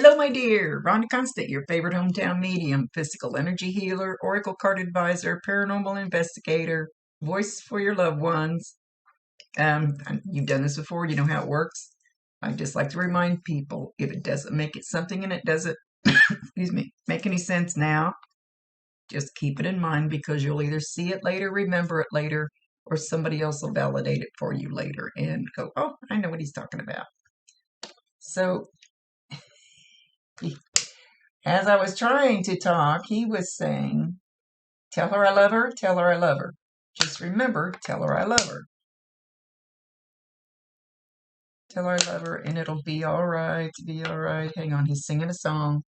Hello, my dear. Rhonda Constant, your favorite hometown medium, physical energy healer, oracle card advisor, paranormal investigator, voice for your loved ones. You've done this before, you know how it works. I just like to remind people if it doesn't make it something and it doesn't, excuse me, make any sense now, just keep it in mind because you'll either see it later, remember it later, or somebody else will validate it for you later and go, oh, I know what he's talking about. So, as I was trying to talk, he was saying, tell her I love her, tell her I love her. Just remember, tell her I love her. Tell her I love her, and it'll be all right, be all right. Hang on, he's singing a song.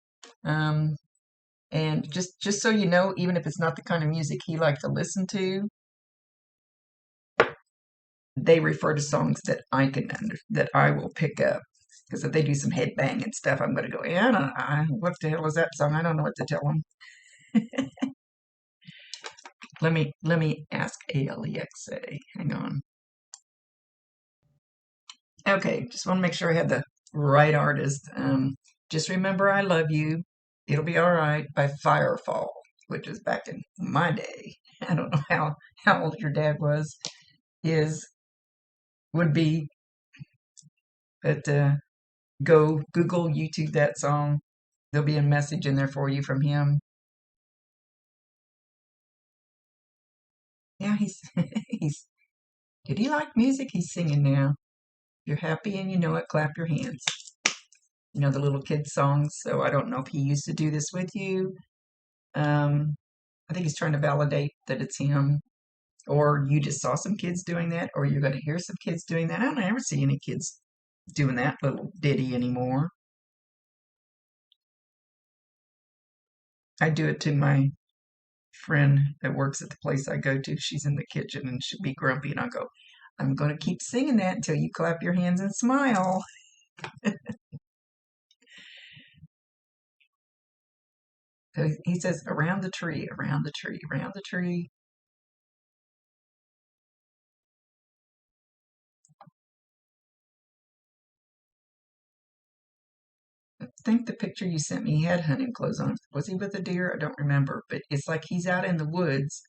And just so you know, even if it's not the kind of music he liked to listen to, they refer to songs that that I will pick up. Because if they do some headbang and stuff, I'm going to go, yeah, what the hell is that song? I don't know what to tell them. Let me ask Alexa. Hang on. Okay, just want to make sure I had the right artist. Just remember I love you. It'll be all right by Firefall, which is back in my day. I don't know how old your dad was, would be, but go Google, YouTube that song. There'll be a message in there for you from him. Yeah, he's he's. Did he like music? He's singing now. If you're happy and you know it, clap your hands. You know the little kids songs. So I don't know if he used to do this with you. Um, I think he's trying to validate that it's him, or you just saw some kids doing that, or you're going to hear some kids doing that. I don't ever see any kids doing that little ditty anymore. I do it to my friend that works at the place I go to. She's in the kitchen and she'll be grumpy, and I'll go, I'm going to keep singing that until you clap your hands and smile. So he says, around the tree, around the tree, around the tree. I think the picture you sent me had hunting clothes on. Was he with a deer? I don't remember. But it's like he's out in the woods.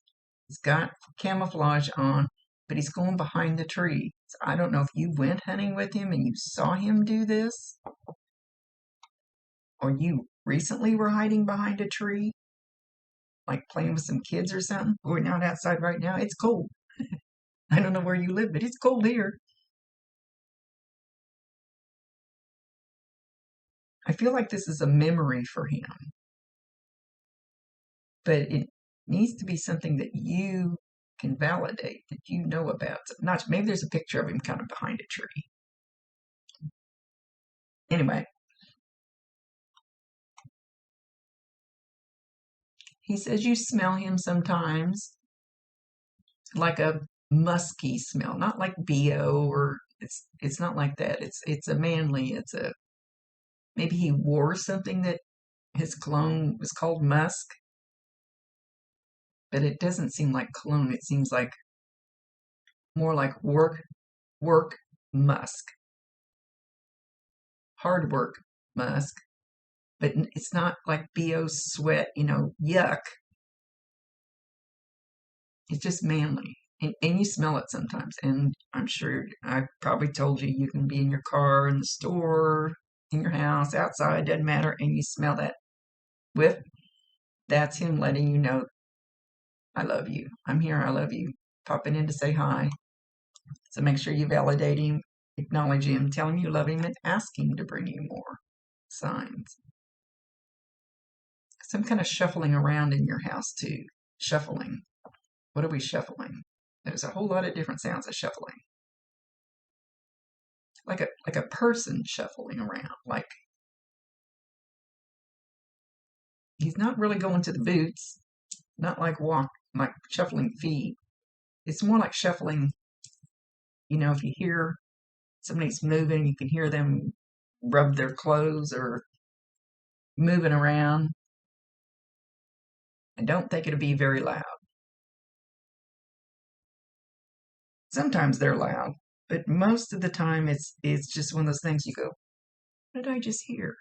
He's got camouflage on, but he's going behind the tree. So I don't know if you went hunting with him and you saw him do this, or you recently were hiding behind a tree, like playing with some kids or something. We're not outside right now. It's cold. I don't know where you live, but it's cold here. I feel like this is a memory for him, but it needs to be something that you can validate, that you know about. Not maybe there's a picture of him kind of behind a tree. Anyway, he says you smell him sometimes like a musky smell, not like BO, or it's not like that. It's a manly. It's a maybe he wore something that his cologne was called musk, but it doesn't seem like cologne. It seems like more like work musk, hard work musk. But it's not like BO sweat, yuck. It's just manly. And you smell it sometimes. And I'm sure I probably told you you can be in your car, in the store, in your house, outside, doesn't matter, and you smell that whiff. That's him letting you know, I love you. I'm here, I love you. Popping in to say hi. So make sure you validate him, acknowledge him, tell him you love him, and ask him to bring you more signs. Some kind of shuffling around in your house too. Shuffling. What are we shuffling? There's a whole lot of different sounds of shuffling. Like a person shuffling around. Like he's not really going to the boots. Not like shuffling feet. It's more like shuffling. If you hear somebody's moving, you can hear them rub their clothes or moving around. I don't think it'll be very loud. Sometimes they're loud, but most of the time it's just one of those things you go, what did I just hear?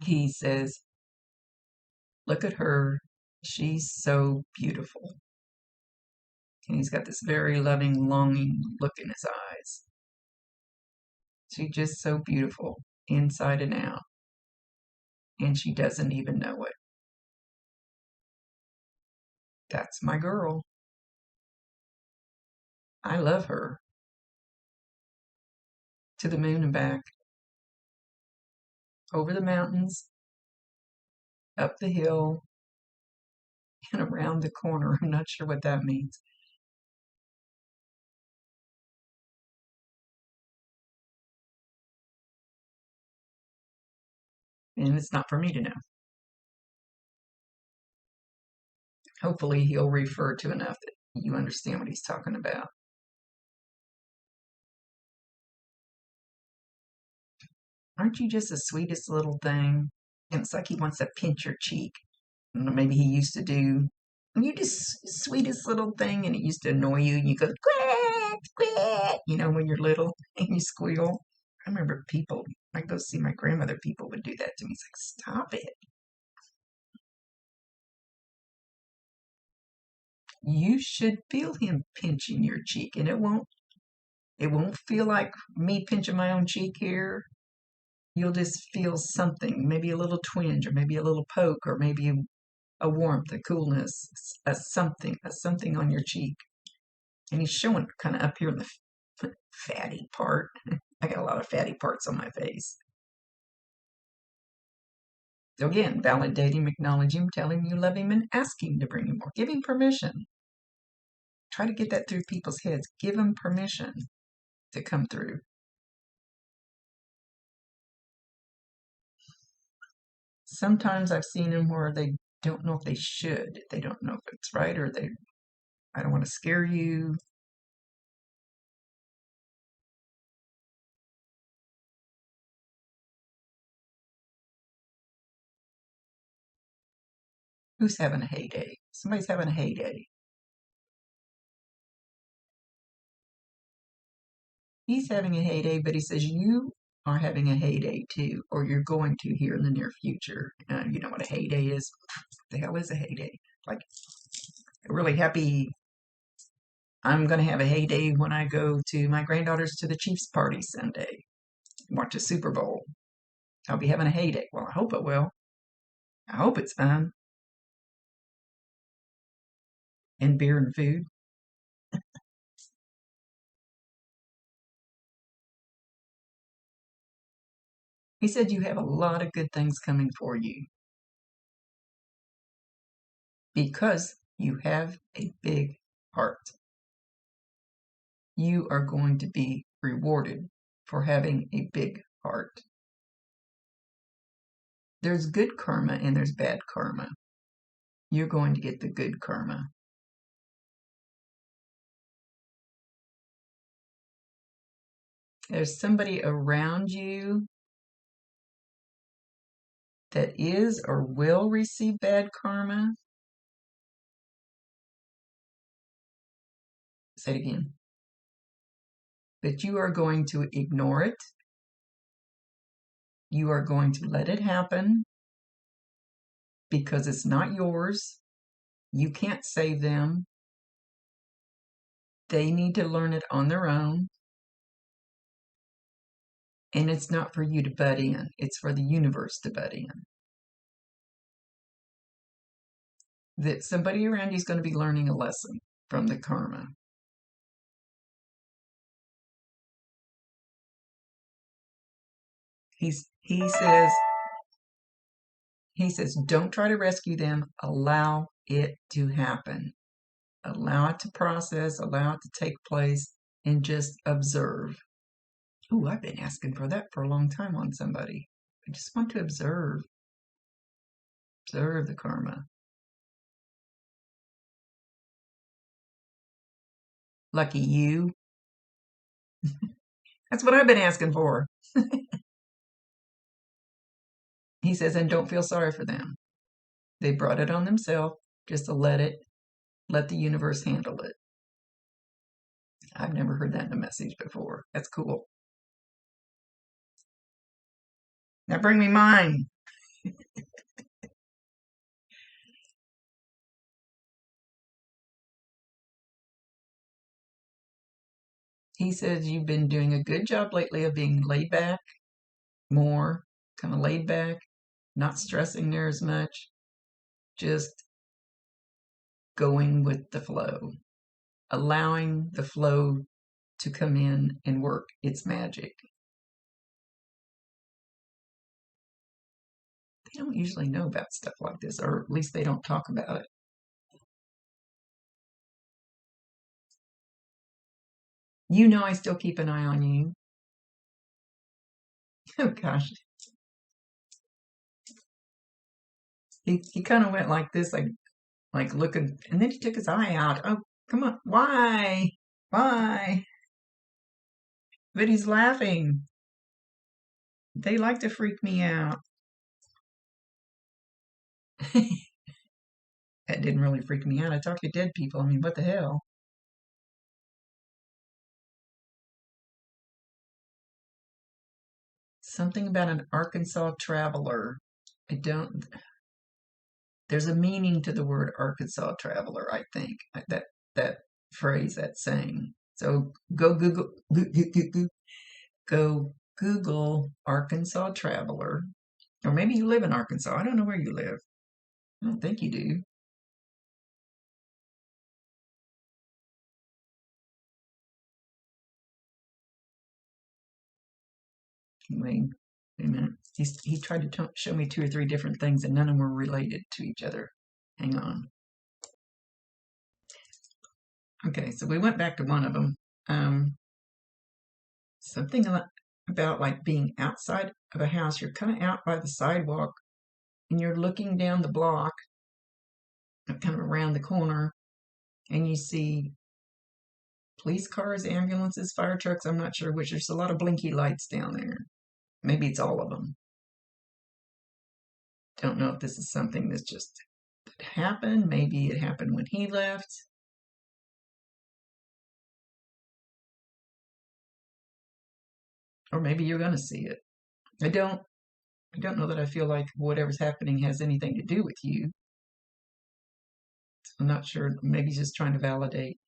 he says, look at her. She's so beautiful. And he's got this very loving, longing look in his eyes. She's just so beautiful, inside and out. And she doesn't even know it. That's my girl. I love her. To the moon and back. Over the mountains. Up the hill. And around the corner. I'm not sure what that means. And it's not for me to know. Hopefully he'll refer to enough that you understand what he's talking about. Aren't you just the sweetest little thing? And it's like he wants to pinch your cheek. Maybe he used to do. You just sweetest little thing, and it used to annoy you, and you go quack, quack, when you're little and you squeal. I remember people, I go see my grandmother, people would do that to me. It's like, stop it. You should feel him pinching your cheek, and it won't feel like me pinching my own cheek here. You'll just feel something, maybe a little twinge, or maybe a little poke, or maybe a warmth, a coolness, a something on your cheek. And he's showing kind of up here in the fatty part. I got a lot of fatty parts on my face. So again, validate him, acknowledge him, tell him you love him, and ask him to bring you more. Give him permission. Try to get that through people's heads. Give them permission to come through. Sometimes I've seen them where they don't know if they should. They don't know if it's right, or I don't want to scare you. Who's having a heyday? Somebody's having a heyday. He's having a heyday, but he says you are having a heyday too, or you're going to here in the near future. You know what a heyday is? What the hell is a heyday? Like, really happy. I'm going to have a heyday when I go to my granddaughter's to the Chiefs party Sunday, watch a Super Bowl. I'll be having a heyday. Well, I hope it will. I hope it's fun. And beer and food. He said you have a lot of good things coming for you because you have a big heart. You are going to be rewarded for having a big heart. There's good karma and there's bad karma. You're going to get the good karma. There's somebody around you that is or will receive bad karma. Say it again. But you are going to ignore it. You are going to let it happen because it's not yours. You can't save them. They need to learn it on their own. And it's not for you to butt in. It's for the universe to butt in. That somebody around you is going to be learning a lesson from the karma. He says, don't try to rescue them. Allow it to happen. Allow it to process, allow it to take place, and just observe. Ooh, I've been asking for that for a long time on somebody. I just want to observe. Observe the karma. Lucky you. That's what I've been asking for. He says, and don't feel sorry for them. They brought it on themselves. Just to let the universe handle it. I've never heard that in a message before. That's cool. Now bring me mine. He says you've been doing a good job lately of being laid back, more kind of laid back, not stressing there as much, just going with the flow, allowing the flow to come in and work its magic. They don't usually know about stuff like this, or at least they don't talk about it. You know I still keep an eye on you. Oh gosh. He kind of went like this, like looking, and then he took his eye out. Oh, come on. Why? Why? But he's laughing. They like to freak me out. That didn't really freak me out. I talk to dead people. I mean, what the hell? Something about an Arkansas traveler. I don't. There's a meaning to the word Arkansas traveler, I think. That phrase, that saying. So go Google Arkansas traveler. Or maybe you live in Arkansas. I don't know where you live. I don't think you do. Wait a minute. He tried to show me 2 or 3 different things, and none of them were related to each other. Hang on. Okay, so we went back to one of them. Something about like being outside of a house. You're kind of out by the sidewalk, and you're looking down the block, kind of around the corner, and you see police cars, ambulances, fire trucks. I'm not sure which. There's a lot of blinky lights down there. Maybe it's all of them. Don't know if this is something that's just happened. Maybe it happened when he left. Or maybe you're going to see it. I don't know that I feel like whatever's happening has anything to do with you. I'm not sure. Maybe he's just trying to validate.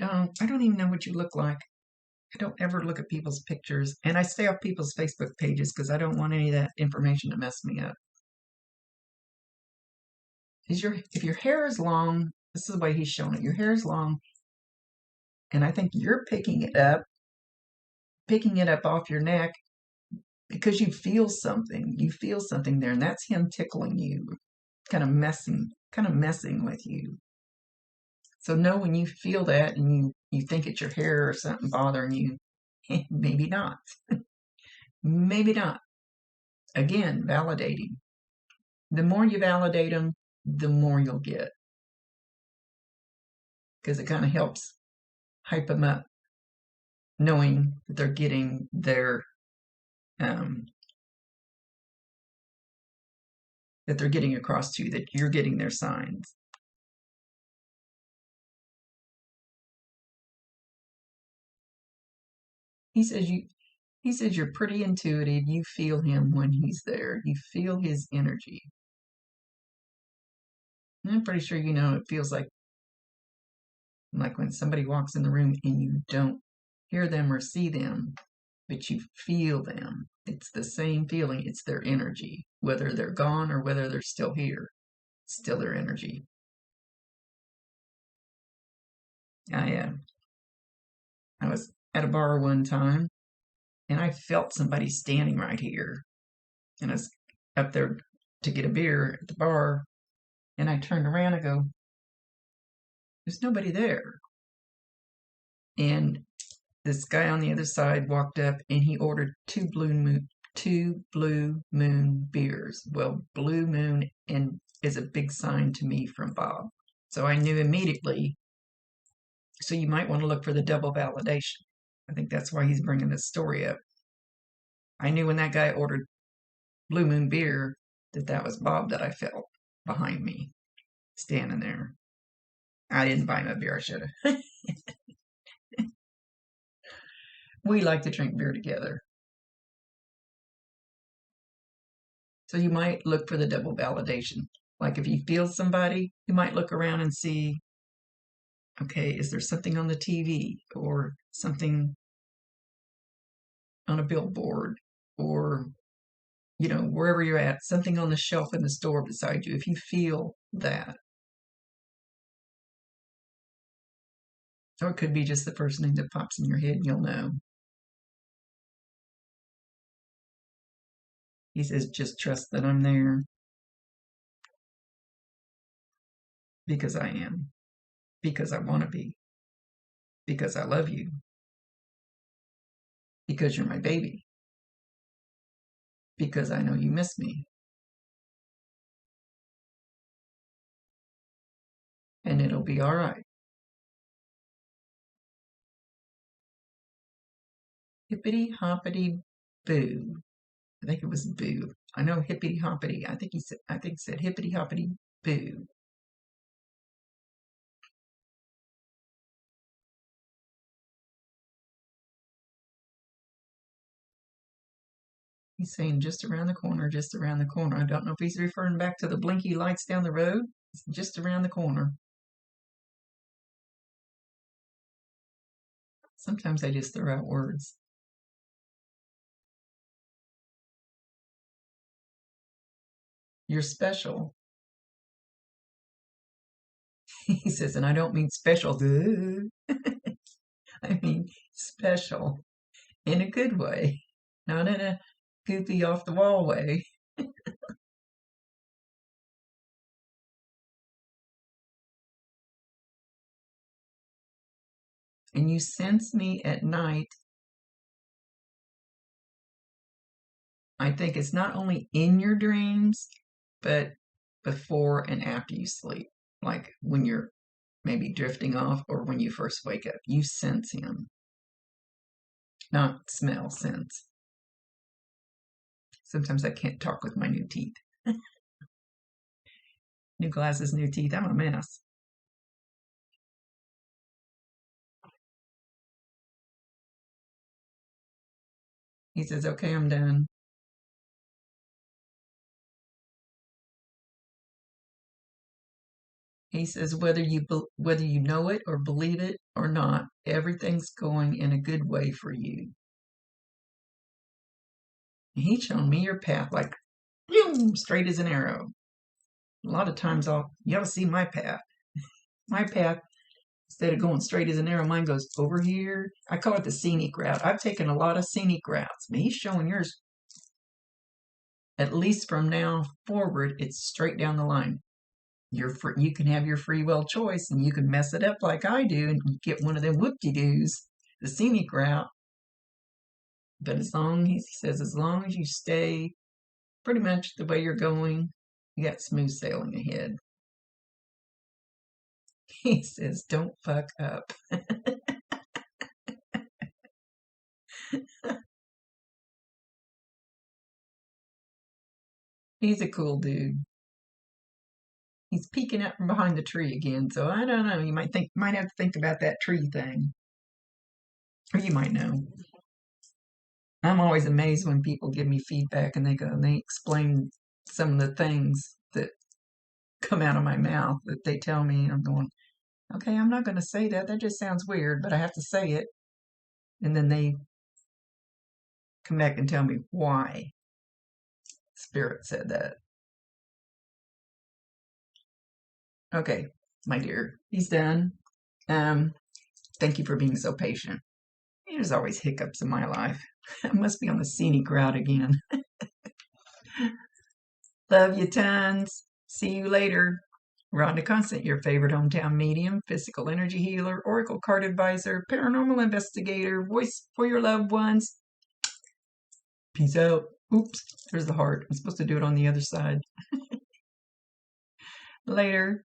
I don't even know what you look like. I don't ever look at people's pictures, and I stay off people's Facebook pages because I don't want any of that information to mess me up. If your hair is long, this is the way he's showing it. Your hair is long, and I think you're picking it up off your neck because you feel something. You feel something there, and that's him tickling you, kind of messing with you. So know when you feel that and you think it's your hair or something bothering you, maybe not. Maybe not. Again, validating. The more you validate them, the more you'll get. Because it kind of helps hype them up, knowing that they're getting that they're getting across to you, that you're getting their signs. He says you're pretty intuitive. You feel him when he's there. You feel his energy. And I'm pretty sure you know it feels like when somebody walks in the room and you don't hear them or see them, but you feel them. It's the same feeling. It's their energy, whether they're gone or whether they're still here. It's still their energy. I was at a bar one time, and I felt somebody standing right here, and I was up there to get a beer at the bar, and I turned around and go, "There's nobody there." And this guy on the other side walked up, and he ordered 2 Blue Moon beers. Well, Blue Moon is a big sign to me from Bob. So I knew immediately. So you might want to look for the double validation. I think that's why he's bringing this story up. I knew when that guy ordered Blue Moon beer that was Bob that I felt behind me, standing there. I didn't buy him a beer. I should have. We like to drink beer together. So you might look for the double validation. Like if you feel somebody, you might look around and see, okay, is there something on the TV or something on a billboard or, wherever you're at, something on the shelf in the store beside you. If you feel that, or it could be just the first name that pops in your head and you'll know. He says, just trust that I'm there because I am, because I want to be, because I love you, because you're my baby, because I know you miss me. And it'll be all right. Hippity hoppity boo. I think it was boo. I know hippity hoppity. I think he said hippity hoppity boo. He's saying just around the corner, just around the corner. I don't know if he's referring back to the blinky lights down the road. It's just around the corner. Sometimes I just throw out words. You're special. He says, and I don't mean special. I mean special in a good way, not in a goofy off the wall way. And you sense me at night. I think it's not only in your dreams, but before and after you sleep. Like when you're maybe drifting off or when you first wake up, you sense him. Not smell, sense. Sometimes I can't talk with my new teeth. New glasses, new teeth. I'm a mess. He says, okay, I'm done. He says, whether you know it or believe it or not, everything's going in a good way for you. And he's showing me your path like boom, straight as an arrow. A lot of times you ought to see my path. My path, instead of going straight as an arrow, mine goes over here. I call it the scenic route. I've taken a lot of scenic routes, but he's showing yours. At least from now forward, it's straight down the line. You can have your free will choice, and you can mess it up like I do, and get one of them whoop-de-doos, the scenic route. But as long as you stay pretty much the way you're going, you got smooth sailing ahead. He says, don't fuck up. He's a cool dude. He's peeking out from behind the tree again, so I don't know. You might have to think about that tree thing. Or you might know. I'm always amazed when people give me feedback and they explain some of the things that come out of my mouth that they tell me, and I'm going, okay, I'm not going to say that. That just sounds weird, but I have to say it. And then they come back and tell me why Spirit said that. Okay, my dear, he's done. Thank you for being so patient. There's always hiccups in my life. I must be on the scenic route again. Love you tons. See you later. Rhonda Constant, your favorite hometown medium, physical energy healer, oracle card advisor, paranormal investigator, voice for your loved ones. Peace out. Oops, there's the heart. I'm supposed to do it on the other side. Later.